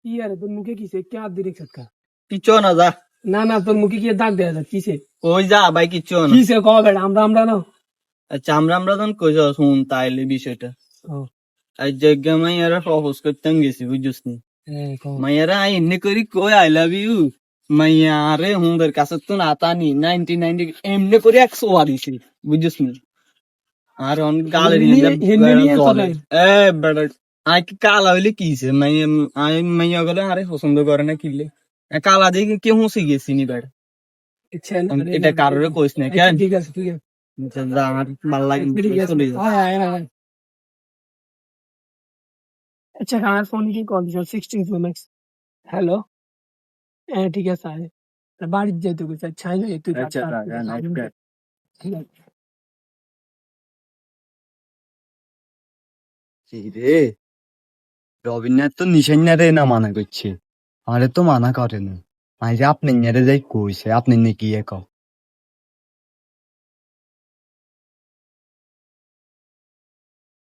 কি আরে তোর মুখে কিসে কে হাত দিয়ে রেখেছ? কিচ্ছু না যা। না না তোর মুখে কি দাগ দেয়া যায় কিসে? ওই যা ভাই কিচ্ছু না। কিসে কও বেটা আমরা না। আচ্ছা আমরা যখন কইছ শুন তাইলে বিষয়টা। আজ জায়গা মাইয়ারা প্রপোজ করতে গেছি বুঝছিস নি। মাইয়ারা আই এমনি করি কই আই লাভ ইউ মাইয়া আরে হুঁদের কাছে তো না তানি 1990 এমনি করে 100 দিছি বুঝছিস নি। আর অন গালের এ বেটা আই কি কালা হইলে কিছে মাইয়া আই মাইয়া গলে আরে পছন্দ করে না কিলে কালা দিয়ে কি হুঁসি গেছি নি বেটা। এটা কারোরে কইস না কেন? ঠিক আছে আমার ভাল লাগে চলে যা। আচ্ছা আমার ফোন কি কন্ডিশন 16 প্রো ম্যাক্স। হ্যালো হ্যাঁ ঠিক আছে আয় বাড়ির যেতে গেছে ছাই তুই ঠিক আছে রে রবীন্দ্রনাথ তো নিশান্যারে না মানা করছে, আরে তো মানা করে না। আজ আপনি যাই কইছে আপনি নাকি কও